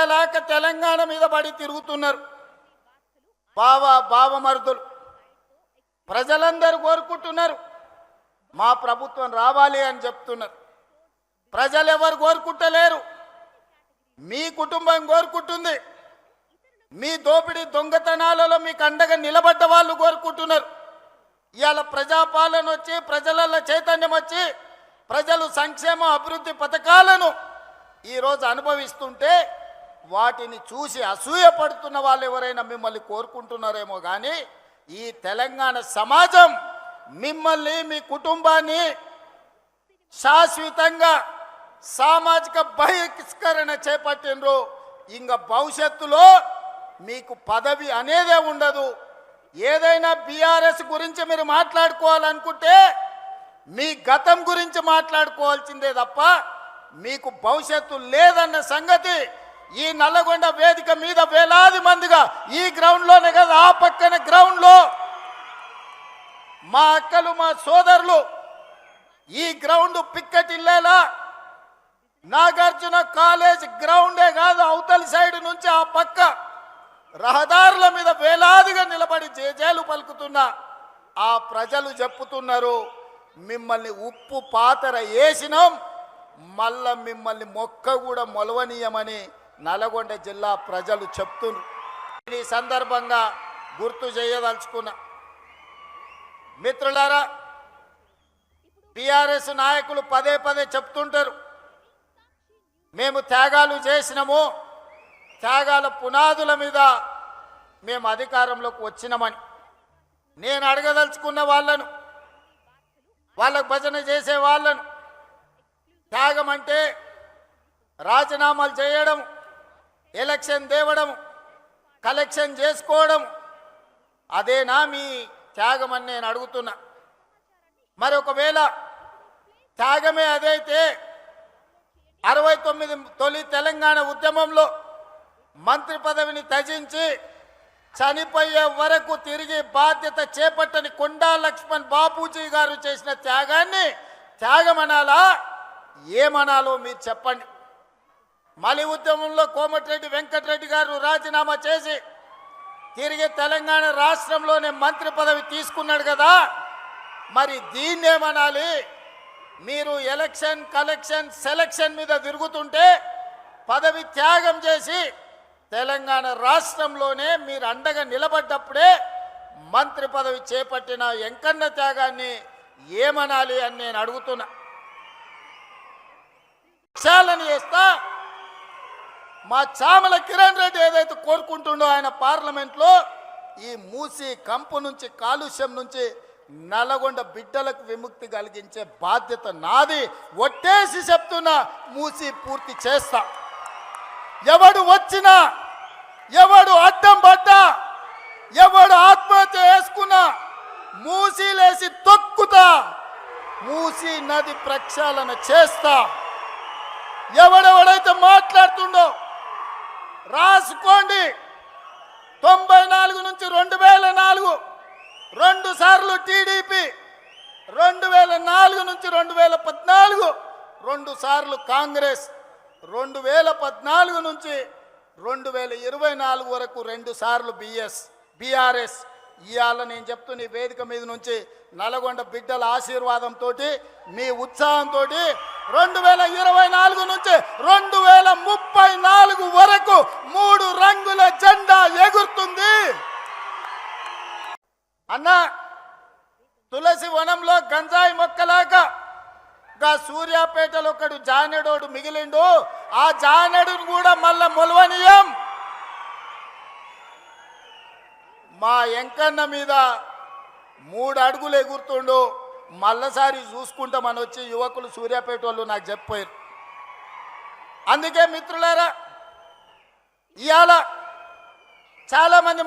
వెళ్ళలేక తెలంగాణ మీద పడి తిరుగుతున్నారు. బావమరుదులు ప్రజలందరూ కోరుకుంటున్నారు, మా ప్రభుత్వం రావాలి అని చెప్తున్నారు. ప్రజలు ఎవరు కోరుకుంటలేరు, మీ కుటుంబం కోరుకుంటుంది. మీ దోపిడీ దొంగతనాలలో మీకు అండగా నిలబడ్డ వాళ్ళు కోరుకుంటున్నారు. ఇవాళ ప్రజాపాలన వచ్చి ప్రజలలో చైతన్యం వచ్చి ప్రజలు సంక్షేమ అభివృద్ధి పథకాలను ఈరోజు అనుభవిస్తుంటే వాటిని చూసి అసూయపడుతున్న వాళ్ళు ఎవరైనా మిమ్మల్ని కోరుకుంటున్నారేమో కానీ ఈ తెలంగాణ సమాజం మిమ్మల్ని మీ కుటుంబాన్ని శాశ్వతంగా సామాజిక బహిష్కరణ చేపట్టినరు. ఇంకా భవిష్యత్తులో మీకు పదవి అనేదే ఉండదు. ఏదైనా బీఆర్ఎస్ గురించి మీరు మాట్లాడుకోవాలనుకుంటే మీ గతం గురించి మాట్లాడుకోవాల్సిందే తప్ప మీకు భవిష్యత్తు లేదన్న సంగతి ఈ నల్లగొండ వేదిక మీద వేలాది మందిగా ఈ గ్రౌండ్లోనే కదా ఆ పక్కన గ్రౌండ్లో మా అక్కలు మా సోదరులు ఈ గ్రౌండ్ పిక్కటిల్లేలా నాగార్జున కాలేజ్ గ్రౌండే కాదు అవతలి సైడ్ నుంచి ఆ పక్క రహదారుల మీద వేలాదిగా నిలబడి జేజేలు పలుకుతున్న ఆ ప్రజలు చెప్పుతున్నారు, మిమ్మల్ని ఉప్పు పాతర వేసినాం, మళ్ళా మిమ్మల్ని మొక్క కూడా మొలవనీయమని నల్గొండ జిల్లా ప్రజలు చెప్తున్నారు. ఈ సందర్భంగా గుర్తు చేయదలుచుకున్నా. మిత్రులారా, టిఆర్ఎస్ నాయకులు పదే పదే చెప్తుంటారు, మేము త్యాగాలు చేసినాము, త్యాగాల పునాదుల మీద మేము అధికారంలోకి వచ్చినామని. నేను అడగదలుచుకున్న వాళ్ళను, వాళ్ళకు భజన చేసే వాళ్ళను, త్యాగం అంటే రాజీనామాలు చేయడం, ఎలక్షన్ తేవడం, కలెక్షన్ చేసుకోవడం, అదేనా మీ త్యాగం అని నేను అడుగుతున్నా. మరి ఒకవేళ త్యాగమే అదైతే 69 తొలి తెలంగాణ ఉద్యమంలో మంత్రి పదవిని త్యజించి చనిపోయే వరకు తిరిగి బాధ్యత చేపట్టని కొండా లక్ష్మణ్ బాపూజీ గారు చేసిన త్యాగాన్ని త్యాగమనాలా ఏమనాలో మీరు చెప్పండి. మలి ఉద్యమంలో కోమటిరెడ్డి వెంకటరెడ్డి గారు రాజీనామా చేసి తిరిగి తెలంగాణ రాష్ట్రంలోనే మంత్రి పదవి తీసుకున్నాడు కదా, మరి దీన్నేమనాలి? మీరు ఎలక్షన్ కలెక్షన్ సెలక్షన్ మీద తిరుగుతుంటే పదవి త్యాగం చేసి తెలంగాణ రాష్ట్రంలోనే మీరు అండగా నిలబడ్డప్పుడే మంత్రి పదవి చేపట్టిన వెంకన్న త్యాగాన్ని ఏమనాలి అని నేను అడుగుతున్నా. చాలని చేస్తా మా చామల కిరణ్ రెడ్డి ఏదైతే కోరుకుంటుండో ఆయన పార్లమెంట్లో ఈ మూసి కంపు నుంచి కాలుష్యం నుంచి నల్గొండ బిడ్డలకు విముక్తి కలిగించే బాధ్యత నాది. ఒట్టేసి చెప్తున్నా, మూసి పూర్తి చేస్తా. ఎవడు వచ్చినా, ఎవడు అడ్డం పడ్డా, ఎవడు ఆత్మహత్య చేసుకున్నా మూసీలేసి తొక్కుతా, మూసీ నది ప్రక్షాళన చేస్తా. ఎవడెవడైతే మాట్లాడుతుండో రాసుకోండి. 94 నుంచి 2004 2 సార్లు టీడీపీ, 2004 నుంచి 2014 2 సార్లు కాంగ్రెస్, 2014 నుంచి 2024 వరకు 2 సార్లు బీఆర్ఎస్. ఇవాళ నేను చెప్తున్న ఈ వేదిక మీద నుంచి నల్గొండ బిడ్డల ఆశీర్వాదంతో మీ ఉత్సాహంతో 2024 నుంచి 2034 వరకు 3 రంగుల జెండా ఎగురుతుంది. అన్న, తులసి వనంలో గంజాయి మొక్కలాగా సూర్యాపేటలో ఒకడు జానెడోడు మిగిలిండు, ఆ జానెడును కూడా మళ్ళా మొలవనీయం. మా వెంకన్న మీద 3 అడుగులు ఎగురుతుండు, మళ్ళసారి చూసుకుంటామని వచ్చి యువకులు సూర్యాపేట వాళ్ళు నాకు చెప్పారు. అందుకే మిత్రులారా, ఇవాళ చాలామంది